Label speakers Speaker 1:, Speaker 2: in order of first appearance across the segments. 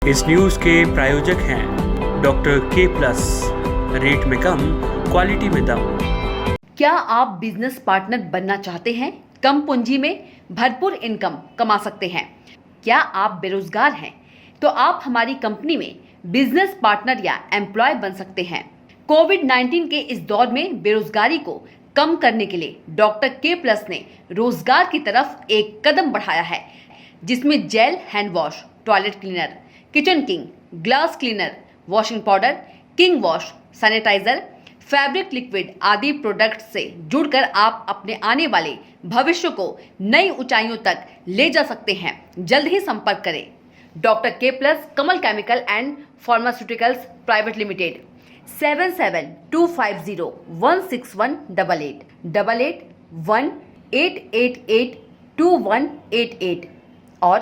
Speaker 1: इस न्यूज़ के प्रायोजक हैं डॉक्टर के प्लस, रेट में कम, क्वालिटी में दम।
Speaker 2: क्या आप बिजनेस पार्टनर बनना चाहते हैं? कम पूंजी में भरपूर इनकम कमा सकते हैं। क्या आप बेरोजगार हैं तो आप हमारी कंपनी में बिजनेस पार्टनर या एम्प्लॉय बन सकते हैं। कोविड-19 के इस दौर में बेरोजगारी को कम करने के लिए डॉक्टर के प्लस ने रोजगार की तरफ एक कदम बढ़ाया है, जिसमें gel hand wash, toilet cleaner, kitchen king, glass cleaner, washing powder, king wash, sanitiser, fabric liquid आदि प्रोडक्ट से जुड़कर आप अपने आने वाले भविष्य को नई ऊंचाइयों तक ले जा सकते हैं। जल्द ही संपर्क करें डॉक्टर के plus, Kamal chemical and pharmaceuticals private limited, 7725016188 8818882188 और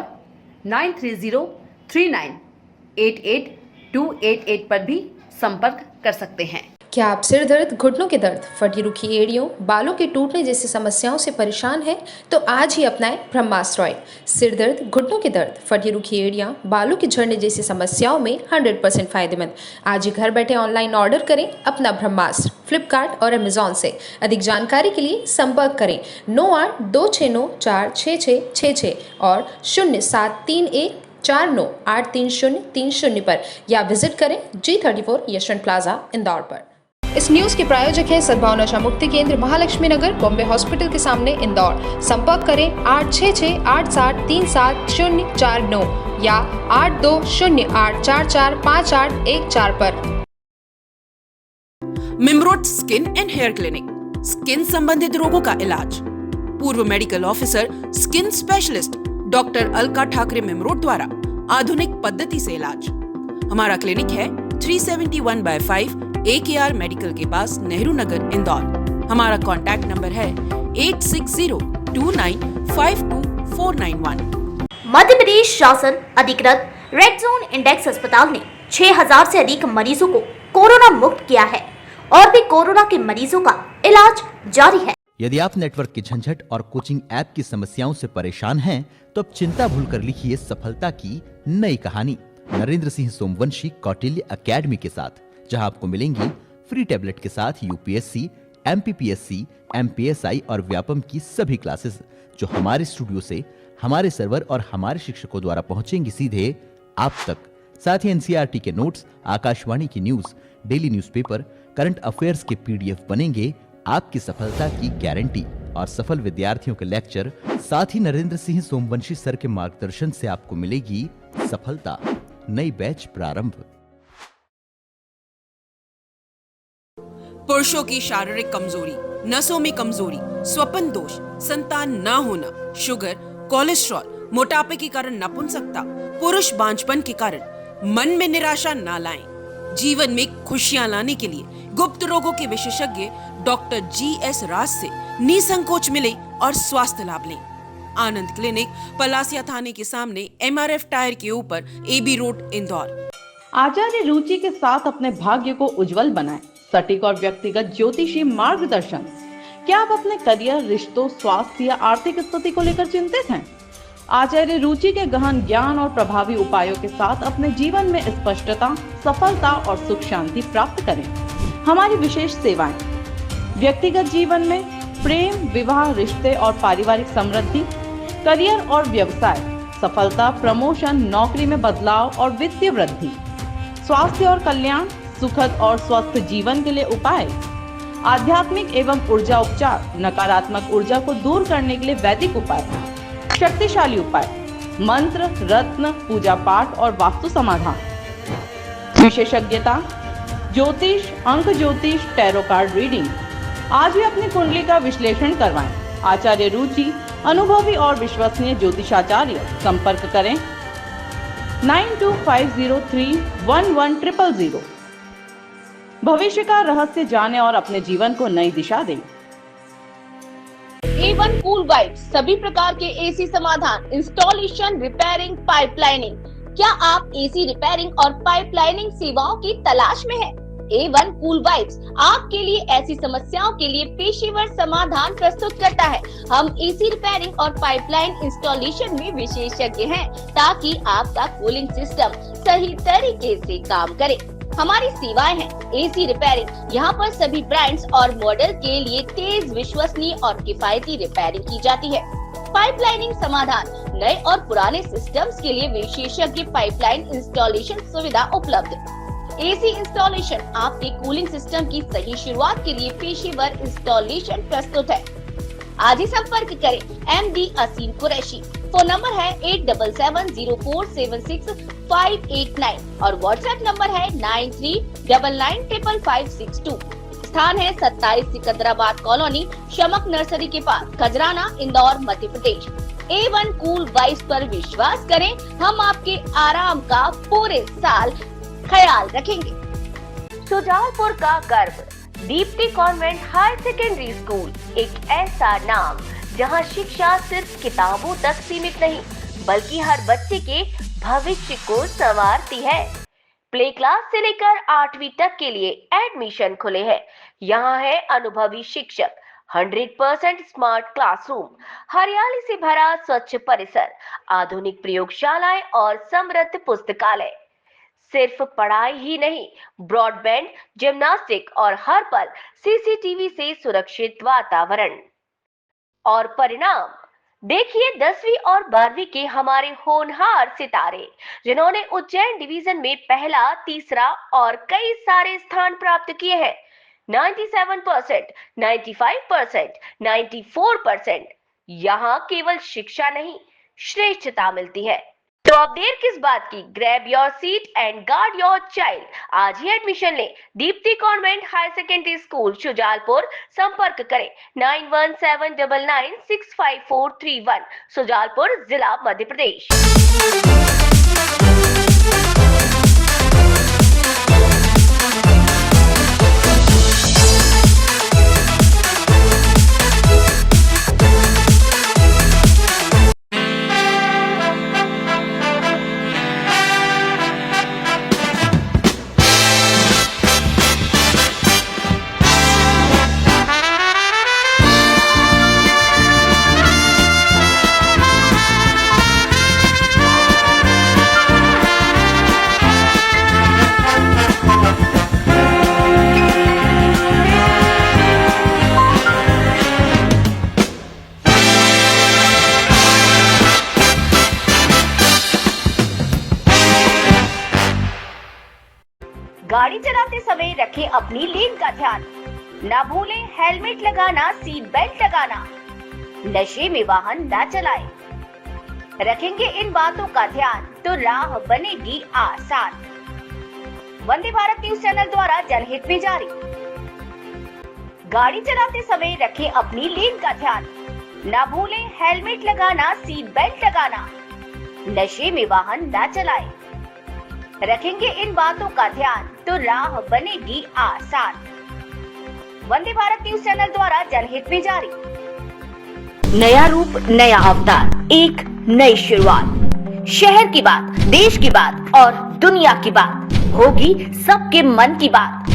Speaker 2: 9303988288 पर भी संपर्क कर सकते हैं।
Speaker 3: क्या आप सिर दर्द, घुटनों के दर्द, फटी रुखी एड़ियों, बालों के टूटने जैसी समस्याओं से परेशान हैं? तो आज ही अपनाएं ब्रह्मास्त्र ऑयल। सिर दर्द, घुटनों के दर्द, फटी रुखी एड़ियां, बालों के झड़ने जैसी समस्याओं में 100% फायदेमंद। आज ही घर बैठे ऑनलाइन ऑर्डर करें अपना ब्रह्मास्त्र फ्लिपकार्ट और अमेजॉन से। अधिक जानकारी के लिए संपर्क करें 9826946666 और 073149833030 पर या विजिट करें G34 यशवंत प्लाजा इंदौर पर। इस न्यूज़ के प्रायोजक है सद्भावना मुक्ति केंद्र, महालक्ष्मी नगर, बॉम्बे हॉस्पिटल के सामने, इंदौर। संपर्क करें 8668605049 या 8208445814 पर।
Speaker 4: Mimrod skin and hair clinic, skin संबंधित रोगों का इलाज। पूर्व medical officer, skin specialist doctor Alka Thakre Mimrod द्वारा आधुनिक पद्धति से इलाज। हमारा क्लिनिक है 371/5 AKR मेडिकल के पास, नेहरू नगर, इंदौर। हमारा कॉन्टैक्ट नंबर है 8602952491।
Speaker 5: मध्य प्रदेश शासन अधिकृत रेड जोन इंडेक्स अस्पताल ने 6000 से अधिक मरीजों को कोरोना मुक्त किया है और भी कोरोना के मरीजों का इलाज जारी है।
Speaker 6: यदि आप नेटवर्क की झंझट और कोचिंग ऐप की समस्याओं से परेशान हैं, तो अब चिंता भूलकर लिखिए सफलता की नई कहानी नरेंद्र सिंह सोमवंशी कौटिल्य अकेडमी के साथ, जहां आपको मिलेंगी फ्री टैबलेट के साथ यूपीएससी, एमपीपीएससी, एमपीएसआई और व्यापम की सभी क्लासेस, जो हमारे स्टूडियो से, हमारे सर्वर और हमारे शिक्षकों द्वारा पहुंचेंगी सीधे आप तक। साथ ही एनसीईआरटी के नोट्स, आकाशवाणी की news, daily newspaper, current affairs के पीडीएफ बनेंगे आपकी सफलता की गारंटी। और सफल विद्यार्थियों के लेक्चर, साथ ही नरेंद्र सिंह सोमवंशी सर के मार्गदर्शन से आपको मिलेगी सफलता। नई बैच प्रारंभ।
Speaker 4: पुरुषों की शारीरिक कमजोरी, नसों में कमजोरी, स्वपन दोष, संतान न होना, शुगर, कोलेस्ट्रॉल, मोटापे के कारण नपुंसकता, पुरुष बांझपन के कारण मन में निराशा न लाएं। जीवन में खुशियां लाने के लिए गुप्त रोगों के विशेषज्ञ डॉक्टर GS राज से निसंकोच मिले और स्वास्थ्य लाभ लें। आनंद क्लिनिक, पलासिया थाने के सामने, MRF टायर के ऊपर, AB रोड, इंदौर।
Speaker 7: आचार्य रुचि के साथ अपने भाग्य को उज्जवल बनाएं। सटीक और व्यक्तिगत ज्योतिषी मार्गदर्शन। क्या आप अपने करियर, रिश्तों, स्वास्थ्य या आर्थिक स्थिति को लेकर चिंतित हैं? आचार्य रुचि के गहन ज्ञान और प्रभावी उपायों के साथ अपने जीवन में स्पष्टता, सफलता और सुख शांति प्राप्त करें। हमारी विशेष सेवाएं: व्यक्तिगत जीवन में प्रेम, विवाह, रिश्ते और पारिवारिक समृद्धि, करियर और व्यवसाय, सफलता, प्रमोशन, नौकरी में बदलाव और वित्तीय वृद्धि, स्वास्थ्य और कल्याण, सुखद और स्वस्थ जीवन के लिए उपाय, आध्यात्मिक एवं ऊर्जा उपचार, नकारात्मक ऊर्जा को दूर करने के लिए वैदिक उपाय, शक्तिशाली उपाय, मंत्र, रत्न, पूजा पाठ और वास्तु समाधान। विशेषज्ञता: ज्योतिष, अंक ज्योतिष, टैरो कार्ड रीडिंग। आज भी अपनी कुंडली का विश्लेषण करवाएं। आचार्य रुचि, अनुभवी और विश्वसनीय ज्योतिषाचार्य। संपर्क करें 9250311000। भविष्य का रहस्य जाने और अपने जीवन को नई दिशा दें।
Speaker 8: A1 कूल वाइब्स, सभी प्रकार के AC समाधान, इंस्टॉलेशन, रिपेयरिंग, पाइपलाइनिंग। क्या आप AC रिपेयरिंग और पाइपलाइनिंग सेवाओं की तलाश में हैं? A1 कूल वाइब्स आपके लिए ऐसी समस्याओं के लिए पेशेवर समाधान प्रस्तुत करता है। हम एसी रिपेयरिंग और पाइपलाइन इंस्टॉलेशन में विशेषज्ञ हैं ताकि आपका कूलिंग सिस्टम सही तरीके से काम करे। हमारी सेवाएं हैं एसी रिपेयरिंग। यहाँ पर सभी ब्रांड्स और मॉडल के लिए तेज, विश्वसनीय और किफायती रिपेयरिंग की जाती है। पाइपलाइनिंग समाधान, नए और पुराने सिस्टम्स के लिए विशेषज्ञ पाइपलाइन इंस्टॉलेशन सुविधा उपलब्ध। एसी इंस्टॉलेशन आपके कूलिंग सिस्टम की सही शुरुआत के लिए पेशेवर इंस्टॉलेशन प्रस्तुत है। आज ही संपर्क करें MD असीम कुरैशी। फोन नंबर है 8770476589 और व्हाट्सएप नंबर है 9399555562। स्थान है 27 सिकंदराबाद कॉलोनी, शमक नर्सरी के पास, Khajrana, Indore, Madhya Pradesh. A1 cool vibes पर विश्वास करें, हम आपके आराम का पूरे साल ख्याल रखेंगे।
Speaker 9: शुजालपुर का गर्व, Deepti convent higher secondary school, एक ऐसा नाम जहां शिक्षा सिर्फ किताबों तक सीमित नहीं बल्कि हर बच्चे के भविष्य को संवारती है। प्ले क्लास से लेकर 8वीं तक के लिए एडमिशन खुले हैं। यहाँ है अनुभवी शिक्षक, 100% स्मार्ट क्लासरूम, हरियाली से भरा स्वच्छ परिसर, आधुनिक प्रयोगशालाएं और समृद्ध पुस्तकालय। सिर्फ पढ़ाई ही नहीं, ब्रॉडबैंड, जिम्नास्टिक और हर पल सीसीटीवी से सुरक्षित वातावरण। और परिणाम देखिए, 10वीं और 12वीं के हमारे होनहार सितारे जिन्होंने उज्जैन डिवीजन में पहला, तीसरा और कई सारे स्थान प्राप्त किए हैं। 97%, 95%, 94%। यहाँ केवल शिक्षा नहीं, श्रेष्ठता मिलती है। तो अब देर किस बात की? Grab your seat and guard your child. आज ही एडमिशन लें। Deepti convent higher secondary school, Shujalpur. संपर्क करें 9179965431, शुजालपुर, जिला मध्य प्रदेश। गाड़ी चलाते समय रखें अपनी लेन का ध्यान। ना भूलें हेलमेट लगाना, सीट बेल्ट लगाना। नशे में वाहन ना चलाएं। रखेंगे इन बातों का ध्यान तो राह बनेगी आसान। वंदे भारत न्यूज चैनल द्वारा जनहित में जारी। गाड़ी चलाते समय रखें अपनी लेन का ध्यान। ना भूलें हेलमेट लगाना, सीट बेल्ट लगाना। नशे में वाहन ना चलाएं। रखेंगे इन बातों का ध्यान तो राह बनेगी आसान। वंदे भारत न्यूज चैनल द्वारा जनहित में जारी।
Speaker 2: नया रूप, नया अवतार, एक नई शुरुआत। शहर की बात, देश की बात और दुनिया की बात होगी सबके मन की बात।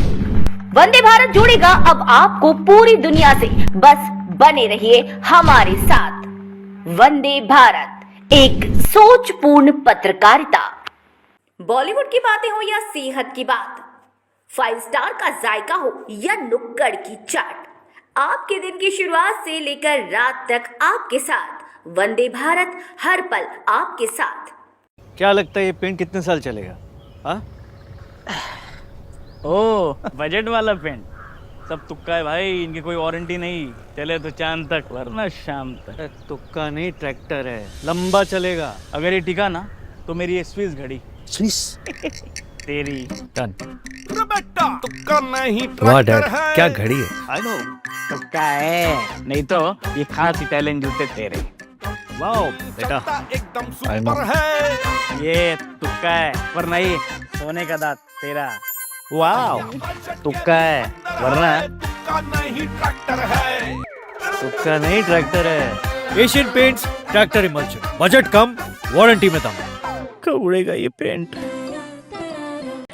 Speaker 2: वंदे भारत जोड़ेगा अब आपको पूरी दुनिया से, बस बने रहिए हमारे साथ। वंदे भारत, एक सोचपूर्ण पत्रकारिता। बॉलीवुड की बातें हो या सेहत की बात, 5 स्टार का जायका हो या नुक्कड़ की चाट, आपके दिन की शुरुआत से लेकर रात तक आपके साथ। वंदे भारत, हर पल आपके साथ।
Speaker 10: क्या लगता है ये पेंट कितने साल चलेगा? हाँ? ओ, बजट वाला पेंट सब तुक्का है भाई, इनकी कोई वारंटी नहीं। चले तो चांद तक वरना शाम तक। तुक्का नहीं, ट्रैक्टर है, लंबा चलेगा। अगर ये टिका ना तो मेरी स्विस घड़ी तेरी डन।
Speaker 11: वाह डैड, क्या घड़ी है?
Speaker 10: आई नो, तुक्का है, नहीं तो ये खास इटालियन जूते तेरे। वाओ बेटा,
Speaker 11: एकदम सुपर है।
Speaker 10: ये तुक्का है वरना ये सोने का दांत तेरा। वाओ, तुक्का है वरना
Speaker 11: नहीं ट्रैक्टर है।
Speaker 10: तुक्का नहीं, ट्रैक्टर है।
Speaker 11: Asian Paints tractor emulsion, budget कम, वारंटी में दम।
Speaker 10: कब उड़ेगा ये पेंट?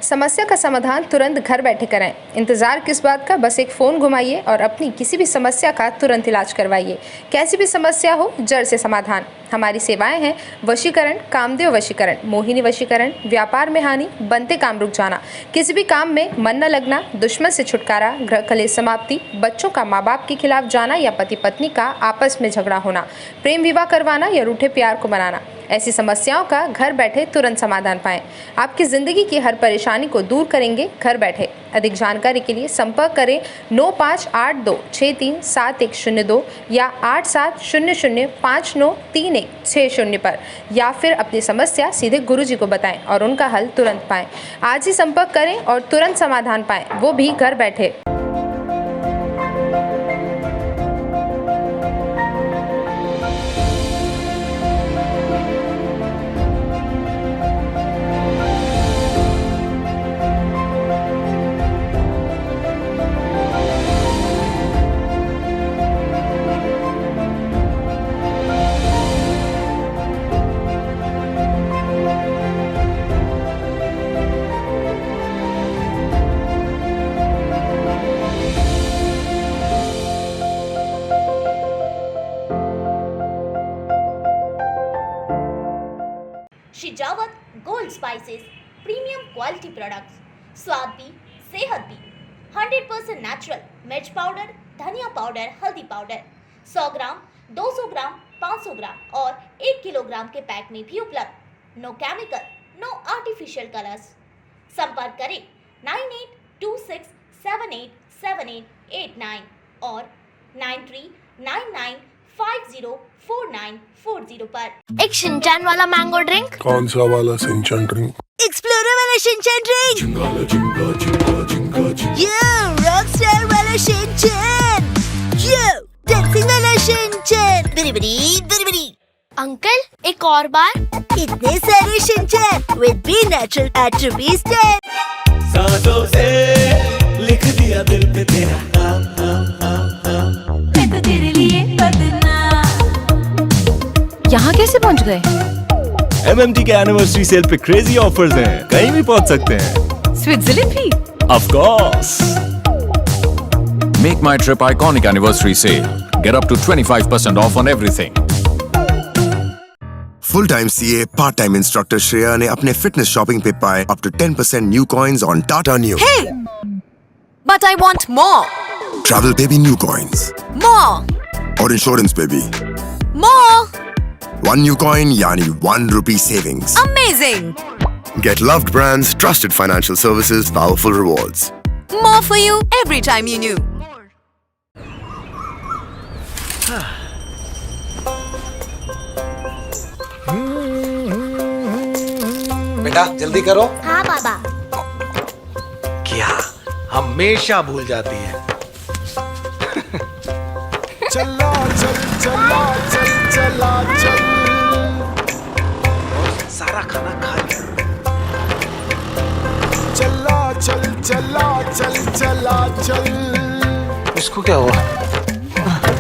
Speaker 3: समस्या का समाधान तुरंत घर बैठे कराएं। इंतजार किस बात का, बस एक फ़ोन घुमाइए और अपनी किसी भी समस्या का तुरंत इलाज करवाइए। कैसी भी समस्या हो, जड़ से समाधान। हमारी सेवाएं हैं वशीकरण, कामदेव वशीकरण, मोहिनी वशीकरण, व्यापार में हानि, बनते काम रुक जाना, किसी भी काम में मन न लगना, दुश्मन से छुटकारा, गृह कलेश समाप्ति, बच्चों का माँ बाप के खिलाफ जाना या पति पत्नी का आपस में झगड़ा होना, प्रेम विवाह करवाना या रूठे प्यार को मनाना। ऐसी समस्याओं का घर बैठे तुरंत समाधान पाएं। आपकी ज़िंदगी की हर परेशानी को दूर करेंगे घर बैठे। अधिक जानकारी के लिए संपर्क करें 9582637102 या 8700593160 पर, या फिर अपनी समस्या सीधे गुरुजी को बताएं और उनका हल तुरंत पाएं। आज ही संपर्क करें और तुरंत समाधान पाएं, वो भी घर बैठे।
Speaker 5: Shijawat gold spices premium quality products, स्वाद भी सेहत भी। 100% नेचुरल मिर्च पाउडर, धनिया पाउडर, हल्दी पाउडर 100 ग्राम, 200 ग्राम, 500 ग्राम और 1 किलोग्राम के पैक में भी उपलब्ध। No chemical, no artificial colours. संपर्क करें 9826787889 और 9399504940 पर।
Speaker 12: एक शिनचैन वाला मैंगो ड्रिंक।
Speaker 11: कौन सा वाला सिंचन ड्रिंक?
Speaker 12: एक्सप्लोरर वाला शिनचैन ड्रिंक। यो रॉकस्टार वाला शिनचैन। यो डांसिंग वाला शिनचैन। बड़ी बड़ी। अंकल एक और बार। इतने सारे शिनचैन विद बी नेचुरल एट्रोपीज 10।
Speaker 11: सांसों से लिख दिया दिल पे तेरा नाम।
Speaker 12: मैं तो तेरे लिए बदनाम। यहाँ कैसे पहुँच गए?
Speaker 11: MMT के एनिवर्सरी सेल पे क्रेजी ऑफर्स हैं, कहीं भी पहुंच सकते हैं।
Speaker 12: स्विट्जरलैंड भी?
Speaker 11: Of course.
Speaker 13: Make my trip iconic anniversary sale. Get up to 25% off on everything.
Speaker 14: Full time CA part time instructor Shreya ने अपने फिटनेस शॉपिंग पे पाए up to 10% Neu coins on Tata Neu.
Speaker 12: Hey, but I want more.
Speaker 14: Travel पे भी Neu coins
Speaker 12: More.
Speaker 14: और insurance पे भी
Speaker 12: More.
Speaker 14: 1 new coin यानी 1 rupee savings.
Speaker 12: Amazing.
Speaker 14: Get loved brands, trusted financial services, powerful rewards.
Speaker 12: More for you every time you knew.
Speaker 15: बेटा जल्दी करो।
Speaker 5: हाँ बाबा।
Speaker 15: क्या हमेशा भूल जाती है।
Speaker 11: चला चल चला चल चला चल।
Speaker 15: सारा खाना खा लिया।
Speaker 11: चला चल चला चल चला चल।
Speaker 15: इसको क्या हुआ?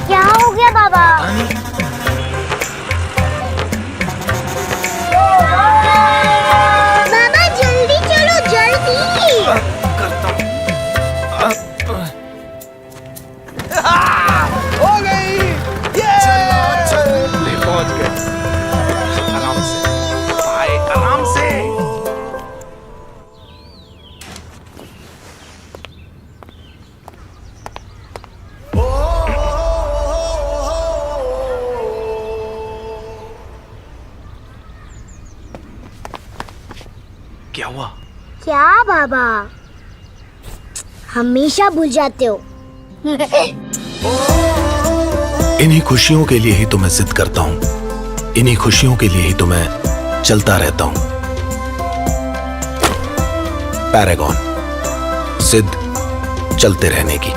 Speaker 5: क्या हो गया बाबा? बाबा जल्दी चलो जल्दी।
Speaker 15: करता हूँ। हो गई।
Speaker 11: चला चल।
Speaker 15: पहुंच गए। आराम से आए, आराम से। क्या हुआ?
Speaker 5: क्या बाबा? हमेशा भूल जाते हो।
Speaker 11: इन्हीं खुशियों के लिए ही तो मैं जिद करता हूँ, इन्हीं खुशियों के लिए ही तो मैं चलता रहता हूँ। पैरागॉन, जिद चलते रहने की।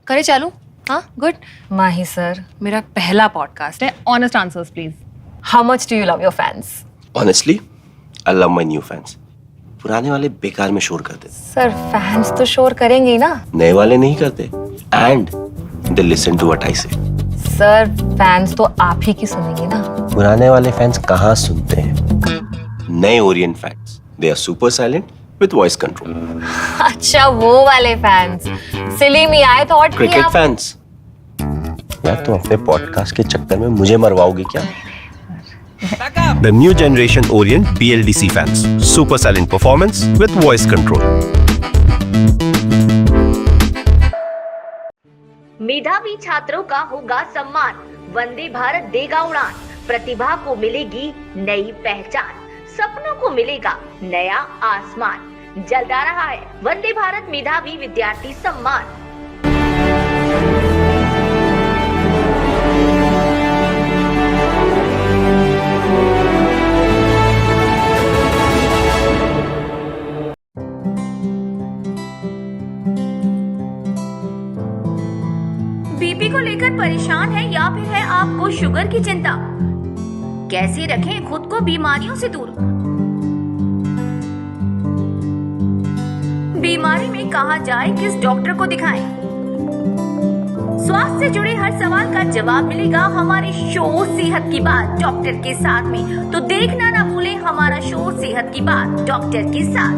Speaker 12: करे चालू।
Speaker 16: हाँ गुड। माही सर, मेरा पहला पॉडकास्ट है, honest answers please. How much do you love your fans?
Speaker 17: Honestly I love my new fans. पुराने वाले बेकार में शोर करते।
Speaker 16: सर फैंस तो शोर करेंगे ही ना।
Speaker 17: नए वाले नहीं करते and they listen to what I say.
Speaker 16: Sir fans तो आप ही की सुनेंगे ना।
Speaker 17: पुराने वाले फैंस कहाँ सुनते हैं? नए Orient fans they are super silent with voice control.
Speaker 16: अच्छा वो वाले fans. Silly me, I thought
Speaker 17: cricket fans. यार तुम अपने पॉडकास्ट के चक्कर में मुझे मरवाओगे क्या?
Speaker 18: The new generation Orient BLDC fans. Super silent performance with voice control.
Speaker 9: मेधावी छात्रों का होगा सम्मान, वंदे भारत देगा उड़ान, प्रतिभा को मिलेगी नई पहचान, सपनों को मिलेगा नया आसमान। जल्द आ रहा है वंदे भारत मेधावी विद्यार्थी सम्मान।
Speaker 2: बीपी को लेकर परेशान है या फिर है आपको शुगर की चिंता? कैसे रखें खुद को बीमारियों से दूर? बीमारी में कहाँ जाए, किस डॉक्टर को दिखाएं? स्वास्थ्य से जुड़े हर सवाल का जवाब मिलेगा हमारे शो सेहत की बात डॉक्टर के साथ में। तो देखना ना भूलें हमारा शो सेहत की बात डॉक्टर के साथ।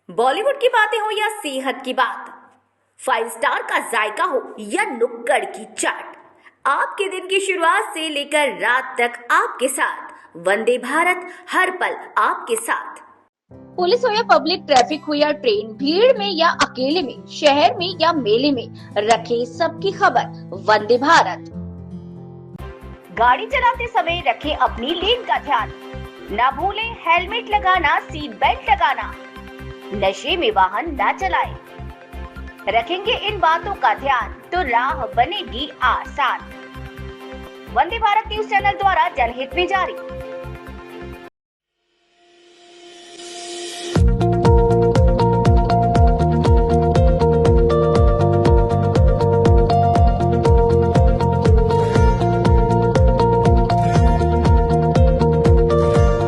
Speaker 2: बॉलीवुड की बातें हो या सेहत की बात, 5 स्टार का जायका हो या नुक्कड़ की चाट, आपके दिन की शुरुआत से लेकर रात तक आपके साथ। वंदे भारत हर पल आपके साथ।
Speaker 8: पुलिस हो या पब्लिक ट्रैफिक हो या ट्रेन, भीड़ में या अकेले में, शहर में या मेले में, रखे सबकी खबर वंदे भारत।
Speaker 9: गाड़ी चलाते समय रखें अपनी लेन का ध्यान, ना भूलें हेलमेट लगाना, सीट बेल्ट लगाना, नशे में वाहन ना चलाएं। रखेंगे इन बातों का ध्यान तो राह बनेगी आसान। वंदे भारत न्यूज चैनल द्वारा जनहित में जारी।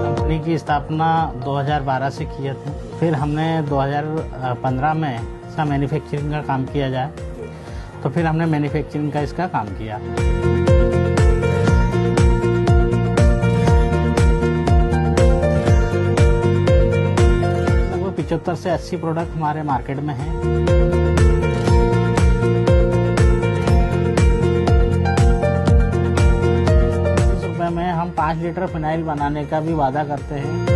Speaker 19: कंपनी की स्थापना 2012 से किया था। फिर हमने 2015 में इसका मैन्युफैक्चरिंग का काम किया जाए, तो फिर हमने मैन्युफैक्चरिंग का इसका काम किया। लगभग 75 से 80 प्रोडक्ट हमारे मार्केट में हैं। इस रुपए में हम 5 लीटर फिनाइल बनाने का भी वादा करते हैं।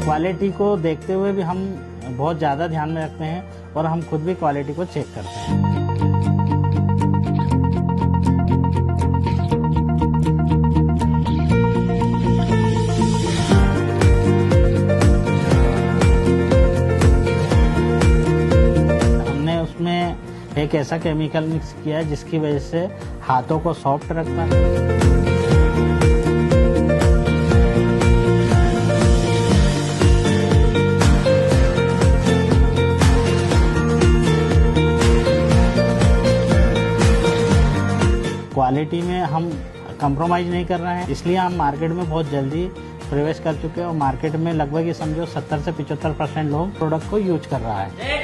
Speaker 19: क्वालिटी को देखते हुए भी हम बहुत ज़्यादा ध्यान में रखते हैं और हम खुद भी क्वालिटी को चेक करते हैं। हमने उसमें एक ऐसा केमिकल मिक्स किया है जिसकी वजह से हाथों को सॉफ्ट रखता है। क्वालिटी में हम कंप्रोमाइज़ नहीं कर रहे हैं, इसलिए हम मार्केट में बहुत जल्दी प्रवेश कर चुके हैं और मार्केट में लगभग ये समझो 70 से 75% लोग प्रोडक्ट को यूज कर रहा है।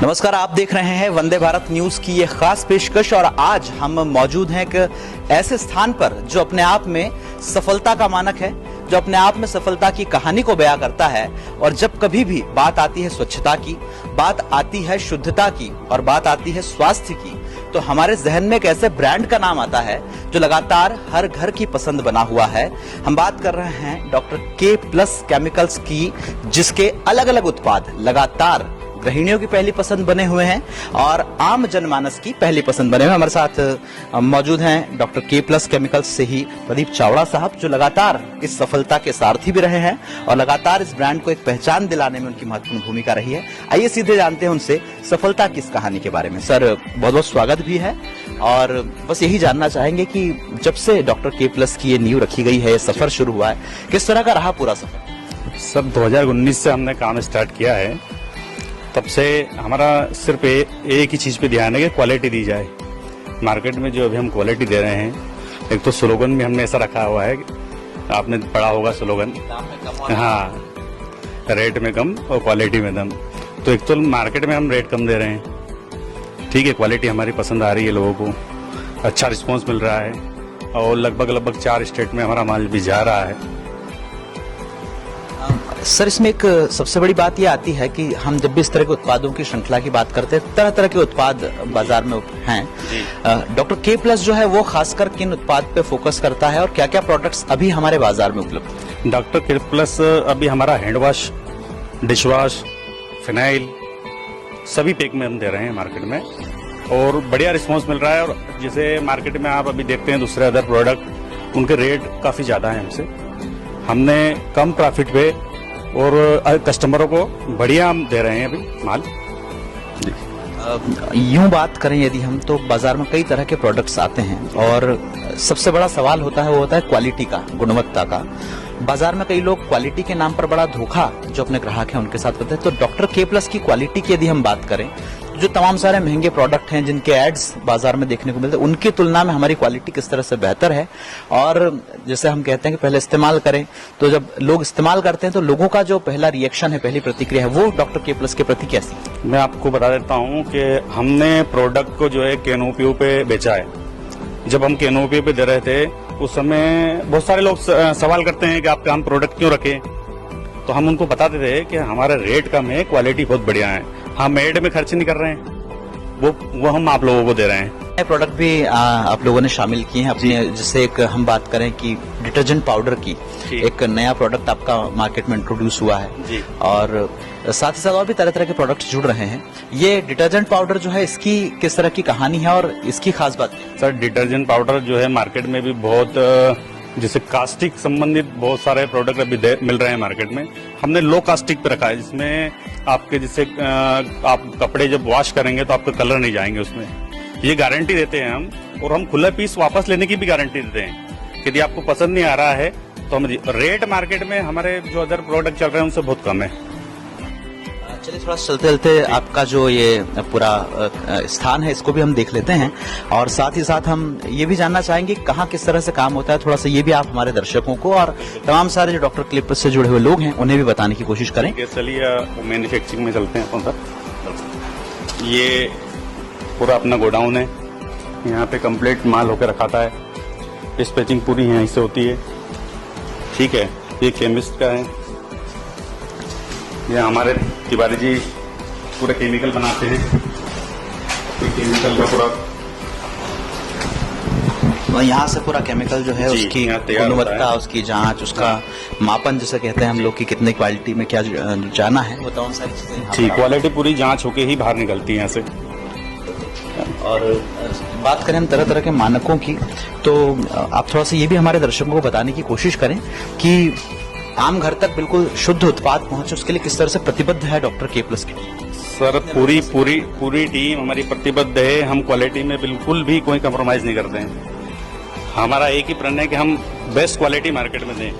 Speaker 6: नमस्कार, आप देख रहे हैं वंदे भारत न्यूज की ये खास पेशकश और आज हम मौजूद हैं एक ऐसे स्थान पर जो अपने आप में सफलता का मानक है, जो अपने आप में सफलता की कहानी को बयां करता है। और जब कभी भी बात आती है स्वच्छता की, बात आती है शुद्धता की और बात आती है स्वास्थ्य की, तो हमारे जहन में एक ऐसे ब्रांड का नाम आता है जो लगातार हर घर की पसंद बना हुआ है। हम बात कर रहे हैं डॉक्टर के प्लस केमिकल्स की, जिसके अलग अलग उत्पाद लगातार गृहिणियों की पहली पसंद बने हुए हैं और आम जनमानस की पहली पसंद बने हुए हैं। हमारे साथ मौजूद हैं डॉक्टर के प्लस केमिकल्स से ही प्रदीप चावड़ा साहब, जो लगातार इस सफलता के सारथी भी रहे हैं और लगातार इस ब्रांड को एक पहचान दिलाने में उनकी महत्वपूर्ण भूमिका रही है। आइए सीधे जानते हैं उनसे सफलता की इस कहानी के बारे में। सर, बहुत बहुत स्वागत भी है और बस यही जानना चाहेंगे कि जब से डॉक्टर के प्लस की ये नींव रखी गई है, ये सफर शुरू हुआ है, किस तरह का रहा पूरा सफर?
Speaker 20: सर, 2019 से हमने काम स्टार्ट किया है। तब से हमारा सिर्फ एक ही चीज़ पे ध्यान है कि क्वालिटी दी जाए। मार्केट में जो अभी हम क्वालिटी दे रहे हैं, एक तो स्लोगन भी हमने ऐसा रखा हुआ है, आपने पढ़ा होगा स्लोगन, हाँ, रेट में कम और क्वालिटी में दम। तो एक तो मार्केट में हम रेट कम दे रहे हैं, ठीक है, क्वालिटी हमारी पसंद आ रही है लोगों को, अच्छा रिस्पॉन्स मिल रहा है और लगभग 4 स्टेट में हमारा माल भी जा रहा है।
Speaker 6: सर, इसमें एक सबसे बड़ी बात ये आती है कि हम जब भी इस तरह के उत्पादों की श्रृंखला की बात करते हैं, तरह तरह के उत्पाद बाजार में हैं। डॉक्टर के प्लस जो है वो खासकर किन उत्पाद पे फोकस करता है और क्या क्या प्रोडक्ट्स अभी हमारे बाजार में उपलब्ध हैं?
Speaker 20: डॉक्टर के प्लस अभी हमारा hand wash, dish wash, phenyl सभी पैक में हम दे रहे हैं मार्केट में और बढ़िया रिस्पॉन्स मिल रहा है। और जैसे मार्केट में आप अभी देखते हैं दूसरे अदर प्रोडक्ट, उनके रेट काफ़ी ज़्यादा हैं हमसे। हमने कम प्रॉफिट पे और कस्टमरों को बढ़िया हम दे रहे हैं अभी माल।
Speaker 6: यूं बात करें यदि हम, तो बाजार में कई तरह के प्रोडक्ट्स आते हैं और सबसे बड़ा सवाल होता है वो होता है क्वालिटी का, गुणवत्ता का। बाजार में कई लोग क्वालिटी के नाम पर बड़ा धोखा जो अपने ग्राहक हैं उनके साथ करते हैं। तो डॉक्टर के प्लस की क्वालिटी की यदि हम बात करें, जो तमाम सारे महंगे प्रोडक्ट हैं जिनके एड्स बाजार में देखने को मिलते हैं, उनकी तुलना में हमारी क्वालिटी किस तरह से बेहतर है? और जैसे हम कहते हैं कि पहले इस्तेमाल करें, तो जब लोग इस्तेमाल करते हैं तो लोगों का जो पहला रिएक्शन है, पहली प्रतिक्रिया है, वो डॉक्टर के प्लस के प्रति कैसी?
Speaker 20: मैं आपको बता देता हूँ कि हमने प्रोडक्ट को जो है कैनोपी पे बेचा है। जब हम कैनोपी पे दे रहे थे उस समय बहुत सारे लोग सवाल करते हैं कि आप हम प्रोडक्ट क्यों रखें, तो हम उनको बताते थे कि हमारा रेट कम है, क्वालिटी बहुत बढ़िया है, हम एड में खर्च नहीं कर रहे हैं, वो हम आप लोगों को दे रहे हैं।
Speaker 6: नए प्रोडक्ट भी आप लोगों ने शामिल किए हैं अपने, जैसे एक हम बात करें कि डिटर्जेंट पाउडर की, एक नया प्रोडक्ट आपका मार्केट में इंट्रोड्यूस हुआ है और साथ ही साथ और भी तरह तरह के प्रोडक्ट जुड़ रहे हैं। ये डिटर्जेंट पाउडर जो है, इसकी किस तरह की कहानी है और इसकी खास बात?
Speaker 20: सर, डिटर्जेंट पाउडर जो है मार्केट में भी बहुत, जैसे कास्टिक संबंधित बहुत सारे प्रोडक्ट अभी मिल रहे हैं मार्केट में। हमने लो कास्टिक पे रखा है, जिसमें आपके जैसे आप कपड़े जब वॉश करेंगे तो आपके कलर नहीं जाएंगे उसमें, ये गारंटी देते हैं हम। और हम खुला पीस वापस लेने की भी गारंटी देते हैं कि यदि आपको पसंद नहीं आ रहा है तो हम। रेट मार्केट में हमारे जो अदर प्रोडक्ट चल रहे हैं उनसे बहुत कम है।
Speaker 6: चलिए थोड़ा चलते चलते आपका जो ये पूरा स्थान है इसको भी हम देख लेते हैं और साथ ही साथ हम ये भी जानना चाहेंगे कहाँ किस तरह से काम होता है। थोड़ा सा ये भी आप हमारे दर्शकों को और तमाम सारे जो डॉक्टर क्लिप से जुड़े हुए लोग हैं उन्हें भी बताने की कोशिश करें।
Speaker 20: चलिए मैन्युफैक्चरिंग में चलते हैं अपन सर। ये पूरा अपना गोडाउन है, यहाँ पे कंप्लीट माल होकर रखाता है, डिस्पैचिंग पूरी यहीं से होती है, ठीक है। ये केमिस्ट का है, ये हमारे तिवारी जी पूरे केमिकल बनाते हैं, ये केमिकल का पूरा,
Speaker 6: यहाँ से पूरा केमिकल जो है उसकी गुणवत्ता, उसकी जांच, उसका मापन जिसे कहते हैं हम लोग की कितने क्वालिटी में क्या जाना है, वो तमाम सारी चीजें
Speaker 20: ठीक क्वालिटी पूरी जांच होके ही बाहर निकलती है यहाँ से।
Speaker 6: और बात करें हम तरह तरह के मानकों की, तो आप थोड़ा सा ये भी हमारे दर्शकों को बताने की कोशिश करें कि आम घर तक बिल्कुल शुद्ध उत्पाद पहुंचे, उसके लिए किस तरह से प्रतिबद्ध है डॉक्टर के प्लस की टीम?
Speaker 20: सर, पूरी टीम हमारी प्रतिबद्ध है। हम क्वालिटी में बिल्कुल भी कोई कंप्रोमाइज नहीं करते हैं। हमारा एक ही प्रण है कि हम बेस्ट क्वालिटी मार्केट में दें,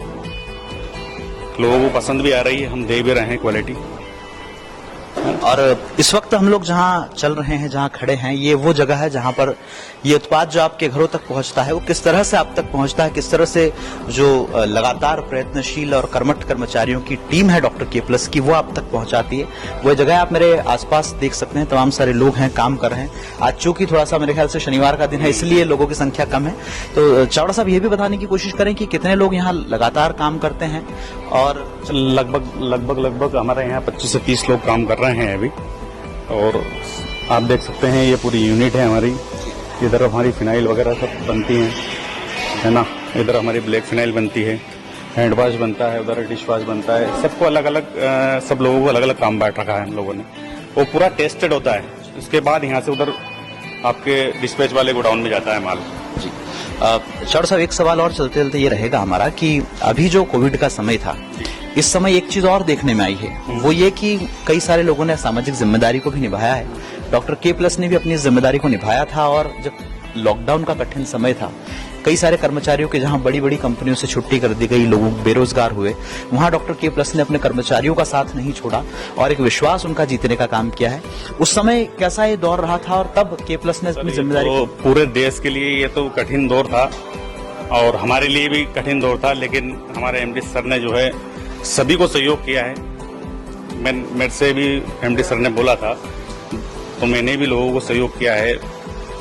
Speaker 20: लोगों को पसंद भी आ रही है, हम दे भी रहे हैं क्वालिटी।
Speaker 21: और इस वक्त हम लोग जहाँ चल रहे हैं, जहाँ खड़े हैं, ये वो जगह है जहाँ पर ये उत्पाद जो आपके घरों तक पहुँचता है वो किस तरह से आप तक पहुँचता है, किस तरह से जो लगातार प्रयत्नशील और कर्मठ कर्मचारियों की टीम है डॉक्टर के प्लस की, वो आप तक पहुँचाती है। वो जगह आप मेरे आसपास देख सकते हैं, तमाम सारे लोग हैं, काम कर रहे हैं। आज चूंकि थोड़ा सा मेरे ख्याल से शनिवार का दिन है, इसलिए लोगों की संख्या कम है। तो चावड़ा साहब ये भी बताने की कोशिश करें कि कितने लोग यहाँ लगातार काम करते हैं। और
Speaker 20: लगभग हमारे यहाँ 25 से 30 लोग काम कर रहे हैं अभी। और आप देख सकते हैं ये पूरी यूनिट है हमारी। इधर हमारी फिनाइल वगैरह सब बनती हैं, है ना। इधर हमारी ब्लैक फिनाइल बनती है, हैंड वॉश बनता है, उधर डिश वॉश बनता है। सबको अलग अलग, सब लोगों को अलग अलग काम बांट रखा है हम लोगों ने। वो पूरा टेस्टेड होता है, उसके बाद यहाँ से उधर आपके डिस्पैच वाले गोडाउन में जाता है माल।
Speaker 21: जी चावड़ा साहब, एक सवाल और चलते चलते ये रहेगा हमारा कि अभी जो कोविड का समय था, इस समय एक चीज और देखने में आई है, वो ये कि कई सारे लोगों ने सामाजिक जिम्मेदारी को भी निभाया है। डॉक्टर के प्लस ने भी अपनी जिम्मेदारी को निभाया था। और जब लॉकडाउन का कठिन समय था, कई सारे कर्मचारियों के जहां बड़ी बड़ी कंपनियों से छुट्टी कर दी गई, लोग बेरोजगार हुए, वहां डॉक्टर के प्लस ने अपने कर्मचारियों का साथ नहीं छोड़ा और एक विश्वास उनका जीतने का काम किया है। उस समय कैसा ये दौर रहा था और तब के प्लस ने अपनी जिम्मेदारी
Speaker 20: तो पूरे देश के लिए ये तो कठिन दौर था और हमारे लिए भी कठिन दौर था, लेकिन हमारे एमडी सर ने जो है सभी को सहयोग किया है। मेरे से भी एमडी सर ने बोला था, तो मैंने भी लोगों को सहयोग किया है।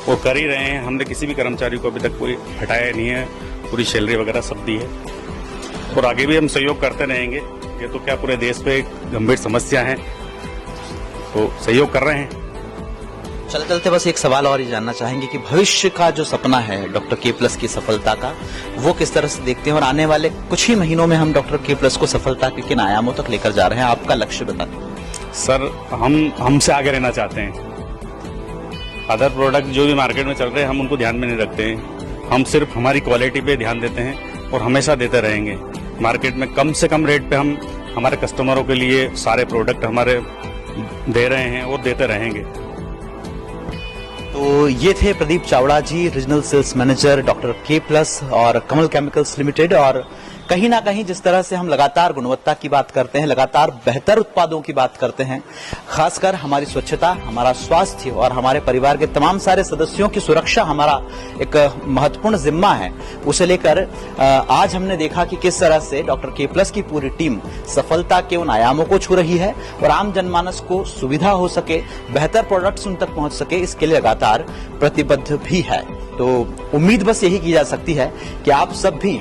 Speaker 20: वो कर ही रहे हैं। हमने किसी भी कर्मचारी को अभी तक कोई हटाया नहीं है, पूरी सैलरी वगैरह सब दी है और आगे भी हम सहयोग करते रहेंगे। ये तो क्या पूरे देश पे एक गंभीर समस्या है, तो सहयोग कर रहे हैं।
Speaker 21: चलते चलते बस एक सवाल और ही जानना चाहेंगे कि भविष्य का जो सपना है डॉक्टर के प्लस की सफलता का, वो किस तरह से देखते हैं और आने वाले कुछ ही महीनों में हम डॉक्टर के प्लस को सफलता के किन आयामों तक लेकर जा रहे हैं, आपका लक्ष्य बताएं।
Speaker 20: सर, हमसे आगे रहना चाहते हैं। अदर प्रोडक्ट जो भी मार्केट में चल रहे हैं, हम उनको ध्यान में नहीं रखते हैं। हम सिर्फ हमारी क्वालिटी पे ध्यान देते हैं और हमेशा देते रहेंगे। मार्केट में कम से कम रेट पे हम हमारे कस्टमरों के लिए सारे प्रोडक्ट हमारे दे रहे हैं और देते रहेंगे।
Speaker 21: तो ये थे प्रदीप चावड़ा जी, रीजनल सेल्स मैनेजर डॉक्टर के प्लस और कमल केमिकल्स लिमिटेड। और कहीं ना कहीं जिस तरह से हम लगातार गुणवत्ता की बात करते हैं, लगातार बेहतर उत्पादों की बात करते हैं, खासकर हमारी स्वच्छता, हमारा स्वास्थ्य और हमारे परिवार के तमाम सारे सदस्यों की सुरक्षा हमारा एक महत्वपूर्ण जिम्मा है, उसे लेकर आज हमने देखा कि किस तरह से डॉक्टर के प्लस की पूरी टीम सफलता के उन आयामों को छू रही है और आम जनमानस को सुविधा हो सके, बेहतर प्रोडक्ट्स उन तक पहुंच सके, इसके लिए लगातार प्रतिबद्ध भी है। तो उम्मीद बस यही की जा सकती है कि आप सब भी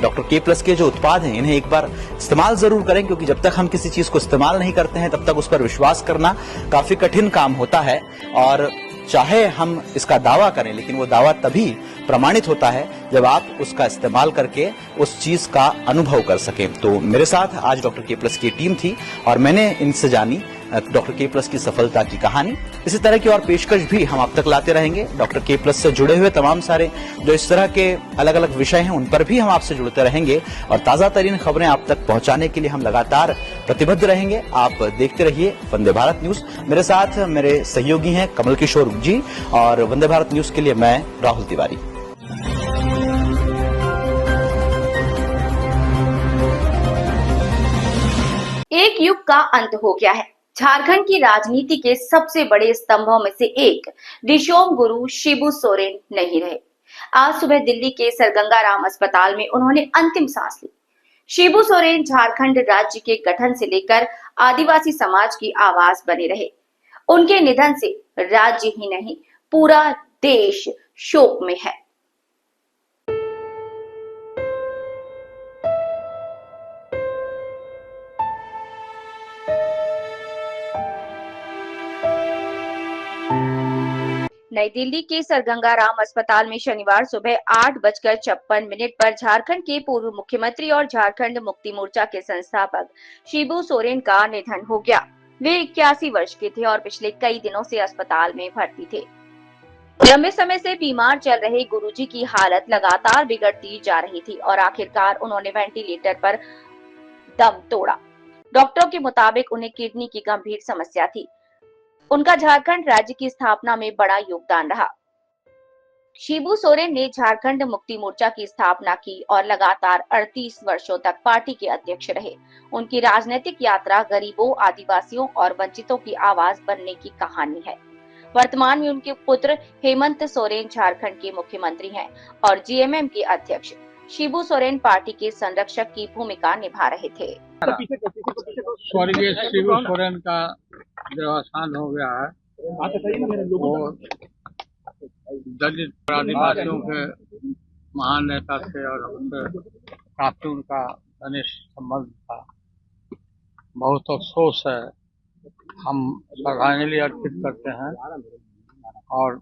Speaker 21: डॉक्टर के प्लस के जो उत्पाद हैं इन्हें एक बार इस्तेमाल जरूर करें, क्योंकि जब तक हम किसी चीज को इस्तेमाल नहीं करते हैं तब तक उस पर विश्वास करना काफी कठिन काम होता है। और चाहे हम इसका दावा करें, लेकिन वो दावा तभी प्रमाणित होता है जब आप उसका इस्तेमाल करके उस चीज का अनुभव कर सकें। तो मेरे साथ आज डॉक्टर के प्लस की टीम थी और मैंने इनसे जानी डॉक्टर के प्लस की सफलता की कहानी। इसी तरह की और पेशकश भी हम आप तक लाते रहेंगे। डॉक्टर के प्लस से जुड़े हुए तमाम सारे जो इस तरह के अलग अलग विषय हैं उन पर भी हम आपसे जुड़ते रहेंगे और ताजा तरीन खबरें आप तक पहुंचाने के लिए हम लगातार प्रतिबद्ध रहेंगे। आप देखते रहिए वंदे भारत न्यूज। मेरे साथ मेरे सहयोगी हैं कमल किशोर जी और वंदे भारत न्यूज के लिए मैं राहुल तिवारी।
Speaker 8: एक युग का अंत हो गया है। झारखंड की राजनीति के सबसे बड़े स्तंभों में से एक रिशोम गुरु शिबू सोरेन नहीं रहे। आज सुबह दिल्ली के सरगंगाराम अस्पताल में उन्होंने अंतिम सांस ली। शिबू सोरेन झारखंड राज्य के गठन से लेकर आदिवासी समाज की आवाज बने रहे। उनके निधन से राज्य ही नहीं पूरा देश शोक में है। नई दिल्ली के सरगंगाराम अस्पताल में शनिवार सुबह 8:56 पर झारखंड के पूर्व मुख्यमंत्री और झारखंड मुक्ति मोर्चा के संस्थापक शिबू सोरेन का निधन हो गया। वे 81 वर्ष के थे और पिछले कई दिनों से अस्पताल में भर्ती थे। लंबे समय से बीमार चल रहे गुरुजी की हालत लगातार बिगड़ती जा रही थी और आखिरकार उन्होंने वेंटिलेटर पर दम तोड़ा। डॉक्टरों के मुताबिक उन्हें किडनी की गंभीर समस्या थी। उनका झारखंड राज्य की स्थापना में बड़ा योगदान रहा। शिबू सोरेन ने झारखंड मुक्ति मोर्चा की स्थापना की और लगातार 38 वर्षों तक पार्टी के अध्यक्ष रहे। उनकी राजनीतिक यात्रा गरीबों, आदिवासियों और वंचितों की आवाज बनने की कहानी है। वर्तमान में उनके पुत्र हेमंत सोरेन झारखंड के मुख्यमंत्री हैं और जीएमएम के अध्यक्ष। शिबू सोरेन पार्टी के संरक्षक की भूमिका निभा रहे थे।
Speaker 1: स्वर्गीय शिबू सोरेन का देहावसान हो गया है। वो दलित आदिवासियों के महान नेता थे और हमसे काफी उनका घनिष्ठ संबंध था। बहुत अफसोस है। हम श्रद्धांजलि अर्पित करते हैं और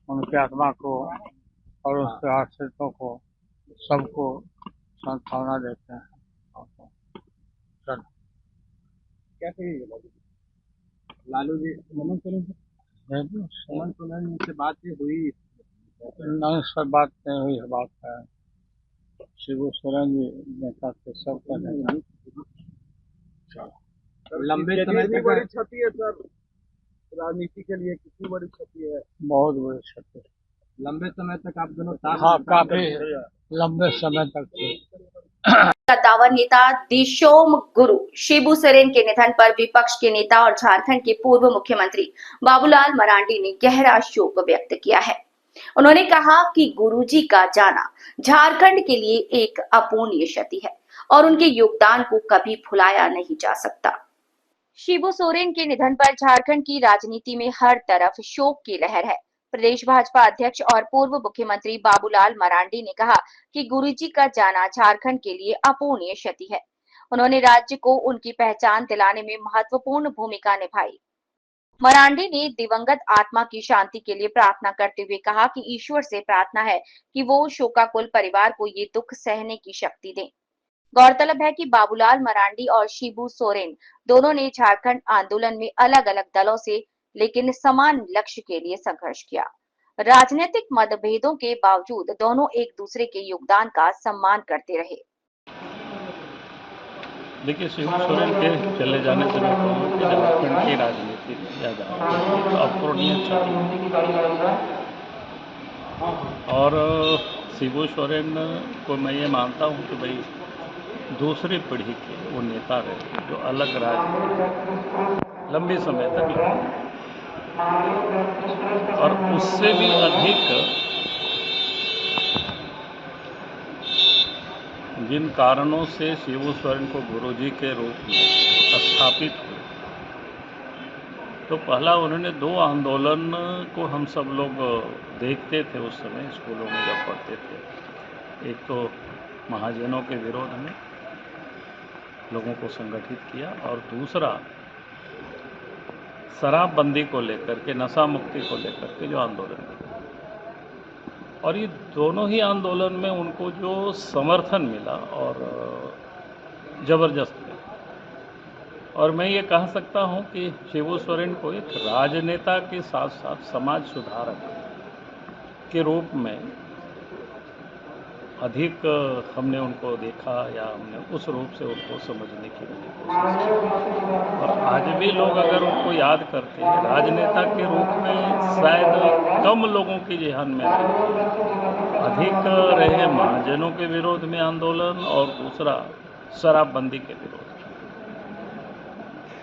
Speaker 1: उनकी आत्मा को और उसके आश्रितों को सबको सांत्वना देते हैं। क्या कहिए लालू जी? हेमंत सोरेन से बात हुई? नहीं सर, बात नहीं हुई है। बात है शिबू सोरेन जी नेता थे, सबका नेता। लंबे समय तक बड़ी क्षति है सर, राजनीति के लिए कितनी बड़ी क्षति है? बहुत बड़ी क्षति। लंबे समय तक आप दोनों साथ? हाँ, काफी लंबे समय तक थे।
Speaker 8: कद्दावर नेता दिशोम गुरु शिबू सोरेन के निधन पर विपक्ष के नेता और झारखंड के पूर्व मुख्यमंत्री बाबूलाल मरांडी ने गहरा शोक व्यक्त किया है। उन्होंने कहा कि गुरुजी का जाना झारखंड के लिए एक अपूर्णीय क्षति है और उनके योगदान को कभी भुलाया नहीं जा सकता। शिबू सोरेन के निधन पर झारखंड की राजनीति में हर तरफ शोक की लहर है। प्रदेश भाजपा अध्यक्ष और पूर्व मुख्यमंत्री बाबूलाल मरांडी ने कहा कि गुरुजी का जाना झारखंड के लिए अपूर्णीय क्षति है। उन्होंने राज्य को उनकी पहचान दिलाने में महत्वपूर्ण भूमिका निभाई। मरांडी ने दिवंगत आत्मा की शांति के लिए प्रार्थना करते हुए कहा कि ईश्वर से प्रार्थना है कि वो शोकाकुल परिवार को ये दुख सहने की शक्ति दें। गौरतलब है कि बाबूलाल मरांडी और शिबू सोरेन दोनों ने झारखंड आंदोलन में अलग अलग दलों से लेकिन समान लक्ष्य के लिए संघर्ष किया। राजनीतिक मतभेदों के बावजूद दोनों एक दूसरे के योगदान का सम्मान करते रहे।
Speaker 20: देखिए, शिबू सोरेन के चले जाने से मैं कहूँगा कि झारखंड की राजनीति ज़्यादा अपूर्णीय क्षति। और शिबू सोरेन को मैं ये मानता हूँ कि भाई दूसरी पीढ़ी के वो नेता रहे जो अलग राजनीति लंबे समय तक लड़े और उससे भी अधिक जिन कारणों से शिबू सोरेन को गुरुजी के रूप में स्थापित हुए, तो पहला उन्होंने दो आंदोलन को हम सब लोग देखते थे उस समय स्कूलों में जब पढ़ते थे। एक तो महाजनों के विरोध में लोगों को संगठित किया और दूसरा शराबबंदी को लेकर के, नशा मुक्ति को लेकर के जो आंदोलन किया। और ये दोनों ही आंदोलन में उनको जो समर्थन मिला और जबरदस्त मिला। और मैं ये कह सकता हूँ कि शिबू सोरेन को एक राजनेता के साथ साथ समाज सुधारक के रूप में अधिक हमने उनको देखा या हमने उस रूप से उनको समझने की कोशिश की। और आज भी लोग अगर उनको याद करते हैं राजनेता के रूप में, शायद कम लोगों की जेहन में अधिक रहे महाजनों के विरोध में आंदोलन और दूसरा शराबबंदी के विरोध में,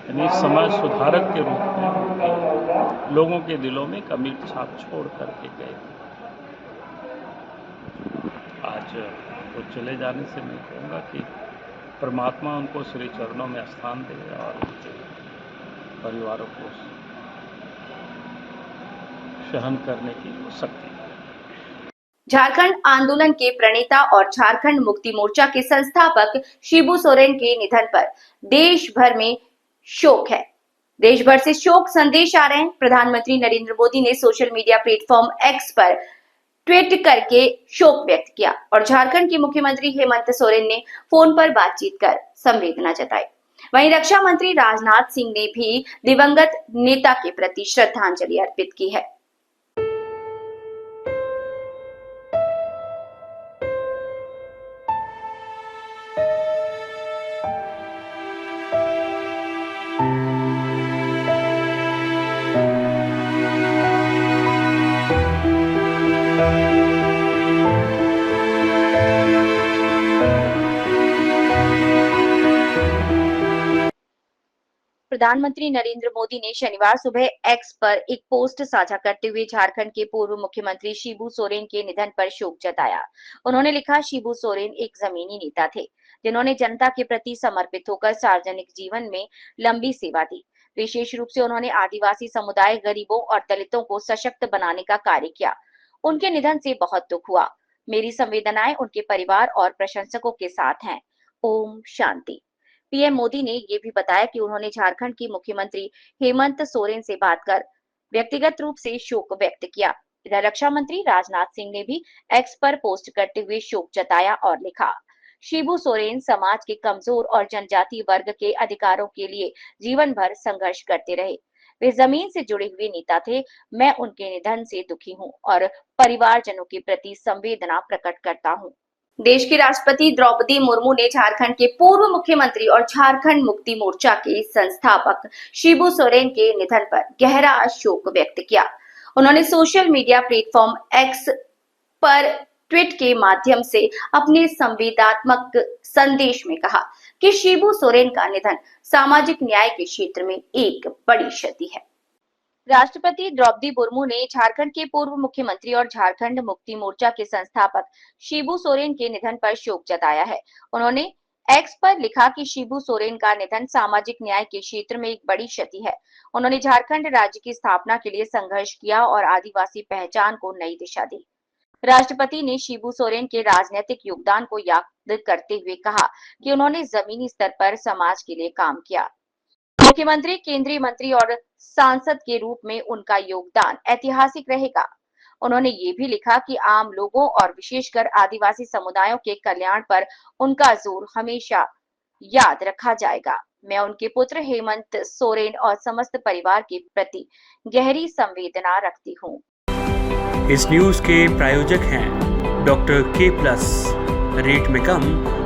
Speaker 20: यानी समाज सुधारक के रूप में लोगों के दिलों में एक अमिट छाप छोड़ करके गए। आज तो चले जाने से मैं कहूँगा कि परमात्मा उनको श्री चरणों में स्थान दे और उनके परिवारों को सहन करने की शक्ति दे।
Speaker 8: झारखंड आंदोलन के प्रणेता और झारखंड मुक्ति मोर्चा के संस्थापक शिबू सोरेन के निधन पर देश भर में शोक है। देश भर से शोक संदेश आ रहे हैं। प्रधानमंत्री नरेंद्र मोदी ने सोशल मीडिया प्लेटफॉर्म एक्स पर ट्वीट करके शोक व्यक्त किया और झारखंड के मुख्यमंत्री हेमंत सोरेन ने फोन पर बातचीत कर संवेदना जताई। वहीं रक्षा मंत्री राजनाथ सिंह ने भी दिवंगत नेता के प्रति श्रद्धांजलि अर्पित की है। प्रधानमंत्री नरेंद्र मोदी ने शनिवार सुबह एक्स पर एक पोस्ट साझा करते हुए झारखंड के पूर्व मुख्यमंत्री शिबू सोरेन के निधन पर शोक जताया। उन्होंने लिखा, शिबू सोरेन एक जमीनी नेता थे जिन्होंने जनता के प्रति समर्पित होकर सार्वजनिक जीवन में लंबी सेवा दी। विशेष रूप से उन्होंने आदिवासी समुदाय, गरीबों और दलितों को सशक्त बनाने का कार्य किया। उनके निधन से बहुत दुख हुआ। मेरी संवेदनाएं उनके परिवार और प्रशंसकों के साथ हैं। ओम शांति। पीएम मोदी ने ये भी बताया कि उन्होंने झारखंड की मुख्यमंत्री हेमंत सोरेन से बात कर व्यक्तिगत रूप से शोक व्यक्त किया। इधर रक्षा मंत्री राजनाथ सिंह ने भी एक्स पर पोस्ट करते हुए शोक जताया और लिखा, शिबू सोरेन समाज के कमजोर और जनजाति वर्ग के अधिकारों के लिए जीवन भर संघर्ष करते रहे। वे जमीन से जुड़े हुए नेता थे। मैं उनके निधन से दुखी हूं और परिवारजनों के प्रति संवेदना प्रकट करता हूं। देश की राष्ट्रपति द्रौपदी मुर्मू ने झारखंड के पूर्व मुख्यमंत्री और झारखंड मुक्ति मोर्चा के संस्थापक शिबू सोरेन के निधन पर गहरा शोक व्यक्त किया। उन्होंने सोशल मीडिया प्लेटफॉर्म एक्स पर ट्वीट के माध्यम से अपने संवेदनात्मक संदेश में कहा कि शिबू सोरेन का निधन सामाजिक न्याय के क्षेत्र में एक बड़ी क्षति है। राष्ट्रपति द्रौपदी मुर्मू ने झारखंड के पूर्व मुख्यमंत्री और झारखंड मुक्ति मोर्चा के संस्थापक शिबू सोरेन के निधन पर शोक जताया है। उन्होंने एक्स पर लिखा कि शिबू सोरेन का निधन सामाजिक न्याय के क्षेत्र में एक बड़ी क्षति है। उन्होंने झारखंड राज्य की स्थापना के लिए संघर्ष किया और आदिवासी पहचान को नई दिशा दी। राष्ट्रपति ने शिबू सोरेन के राजनीतिक योगदान को याद करते हुए कहा कि उन्होंने जमीनी स्तर पर समाज के लिए काम किया। मुख्यमंत्री, केंद्रीय मंत्री और सांसद के रूप में उनका योगदान ऐतिहासिक रहेगा। उन्होंने ये भी लिखा कि आम लोगों और विशेषकर आदिवासी समुदायों के कल्याण पर उनका जोर हमेशा याद रखा जाएगा। मैं उनके पुत्र हेमंत सोरेन और समस्त परिवार के प्रति गहरी संवेदना रखती हूँ।
Speaker 4: इस न्यूज के प्रायोजक हैं डॉक्टर के प्लस, रेट में कम,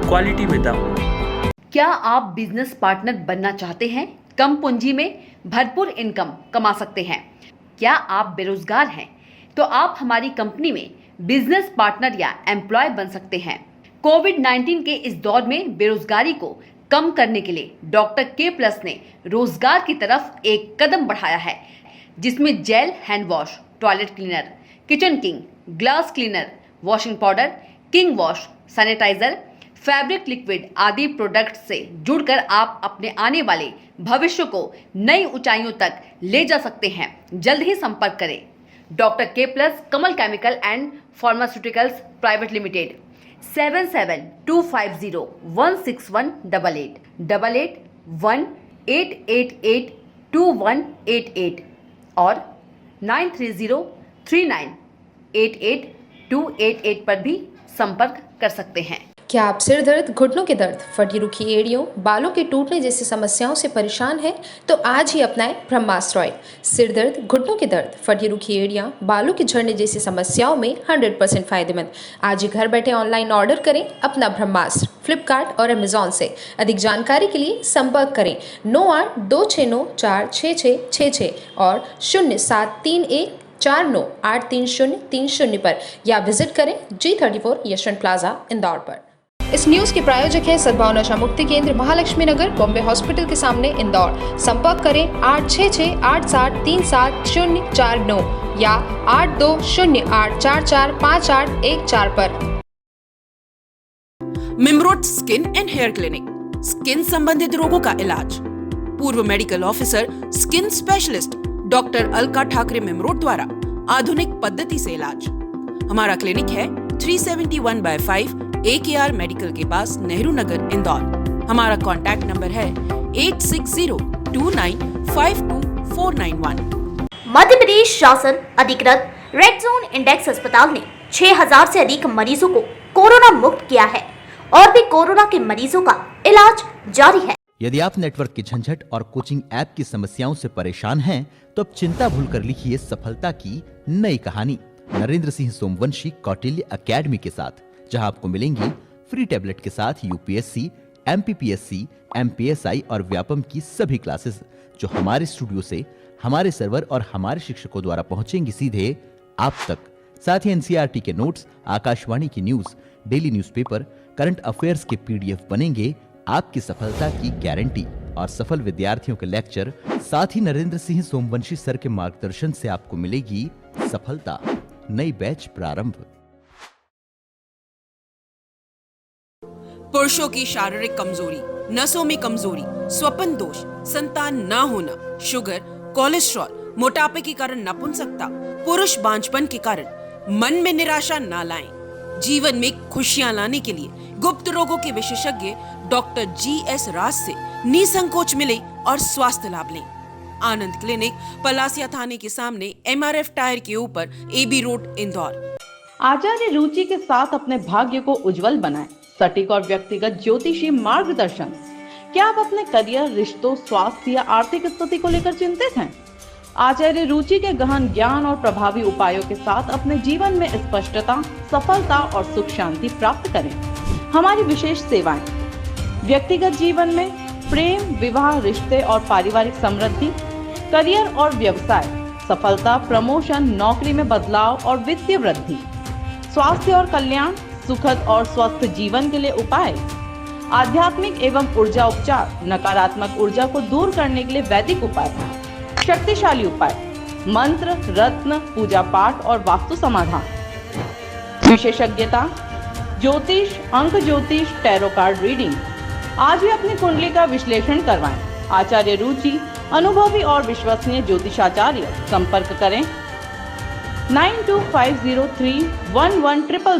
Speaker 4: क्वालिटी में दम।
Speaker 2: क्या आप बिजनेस पार्टनर बनना चाहते हैं? कम पूंजी में भरपूर इनकम कमा सकते हैं। क्या आप बेरोजगार हैं? तो आप हमारी कंपनी में बिजनेस पार्टनर या एम्प्लॉय बन सकते हैं। कोविड-19 के इस दौर में बेरोजगारी को कम करने के लिए डॉक्टर के प्लस ने रोजगार की तरफ एक कदम बढ़ाया है, जिसमें gel hand wash, toilet cleaner, kitchen king, glass cleaner, washing powder, king wash, sanitiser, fabric liquid आदि प्रोडक्ट से जुड़कर आप अपने आने वाले भविष्य को नई ऊंचाइयों तक ले जा सकते हैं। जल्द ही संपर्क करें। डॉक्टर के plus, Kamal chemical and pharmaceuticals private limited, 7725016188 8818882188 और 9303988288 पर भी संपर्क कर सकते हैं।
Speaker 3: क्या आप सिर दर्द, घुटनों के दर्द, फटी रुखी एड़ियों, बालों के टूटने जैसी समस्याओं से परेशान हैं? तो आज ही अपनाएं ब्रह्मास्त्र ऑयल। सिर दर्द, घुटनों के दर्द, फटी रुखी एड़ियां, बालों के झड़ने जैसी समस्याओं में 100% फायदेमंद। आज ही घर बैठे ऑनलाइन ऑर्डर करें अपना ब्रह्मास्त्र फ्लिपकार्ट और अमेजॉन से। अधिक जानकारी के लिए संपर्क करें 9826946666 और 073149833030 पर या विजिट करें G34 यशवंत प्लाजा इंदौर पर। इस न्यूज़ के प्रायोजक है सद्भावना मुक्ति केंद्र, महालक्ष्मी नगर, बॉम्बे हॉस्पिटल के सामने, इंदौर। संपर्क करें 8668605049 या 8208445814 पर।
Speaker 22: Mimrod skin and hair clinic, skin संबंधित रोगों का इलाज। पूर्व medical officer, skin specialist doctor Alka Thakre Mimrod द्वारा आधुनिक पद्धति से इलाज। हमारा क्लिनिक है 371/5 AKR मेडिकल के पास, नेहरू नगर, इंदौर। हमारा कॉन्टैक्ट नंबर है 8602952491।
Speaker 5: मध्य प्रदेश शासन अधिकृत रेड जोन इंडेक्स अस्पताल ने 6000 से अधिक मरीजों को कोरोना मुक्त किया है और भी कोरोना के मरीजों का इलाज जारी है।
Speaker 6: यदि आप नेटवर्क की झंझट और कोचिंग ऐप की समस्याओं से परेशान हैं, तो अब चिंता भूलकर लिखिए सफलता की नई कहानी नरेंद्र सिंह सोमवंशी कौटिल्य अकेडमी के साथ, जहां आपको मिलेंगी फ्री टैबलेट के साथ यूपीएससी, एमपीपीएससी, एमपीएसआई और व्यापम की सभी क्लासेस, जो हमारे स्टूडियो से, हमारे सर्वर और हमारे शिक्षकों द्वारा पहुंचेंगी सीधे आप तक। साथ ही एनसीईआरटी के नोट्स, आकाशवाणी की news, daily newspaper, current affairs के पीडीएफ बनेंगे आपकी सफलता की गारंटी। और सफल विद्यार्थियों के लेक्चर, साथ ही नरेंद्र सिंह सोमवंशी सर के मार्गदर्शन से आपको मिलेगी सफलता। नई बैच प्रारंभ।
Speaker 22: पुरुषों की शारीरिक कमजोरी, नसों में कमजोरी, स्वपन दोष, संतान ना होना, शुगर, कोलेस्ट्रॉल, मोटापे के कारण नपुंसकता, पुरुष बांझपन के कारण मन में निराशा ना लाएं। जीवन में खुशियां लाने के लिए गुप्त रोगों के विशेषज्ञ डॉक्टर GS राज से निसंकोच मिले और स्वास्थ्य लाभ लें। आनंद क्लिनिक, पलासिया थाने के सामने, MRF टायर के ऊपर, AB रोड, इंदौर।
Speaker 7: आचार्य रुचि के साथ अपने भाग्य को उज्जवल बनाएं। सटीक और व्यक्तिगत ज्योतिषी मार्गदर्शन। क्या आप अपने करियर, रिश्तों, स्वास्थ्य या आर्थिक स्थिति को लेकर चिंतित हैं? आचार्य रुचि के गहन ज्ञान और प्रभावी उपायों के साथ अपने जीवन में स्पष्टता, सफलता और सुख शांति प्राप्त करें। हमारी विशेष सेवाएं: व्यक्तिगत जीवन में प्रेम, विवाह, रिश्ते और पारिवारिक समृद्धि, करियर और व्यवसाय, सफलता, प्रमोशन, नौकरी में बदलाव और वित्तीय वृद्धि, स्वास्थ्य और कल्याण, सुखद और स्वस्थ जीवन के लिए उपाय, आध्यात्मिक एवं ऊर्जा उपचार, नकारात्मक ऊर्जा को दूर करने के लिए वैदिक उपाय, शक्तिशाली उपाय, मंत्र, रत्न, पूजा पाठ और वास्तु समाधान। विशेषज्ञता: ज्योतिष, अंक ज्योतिष, टैरो कार्ड रीडिंग। आज ही अपनी कुंडली का विश्लेषण करवाएं। आचार्य रुचि, अनुभवी और विश्वसनीय ज्योतिषाचार्य। संपर्क करें 9250311000।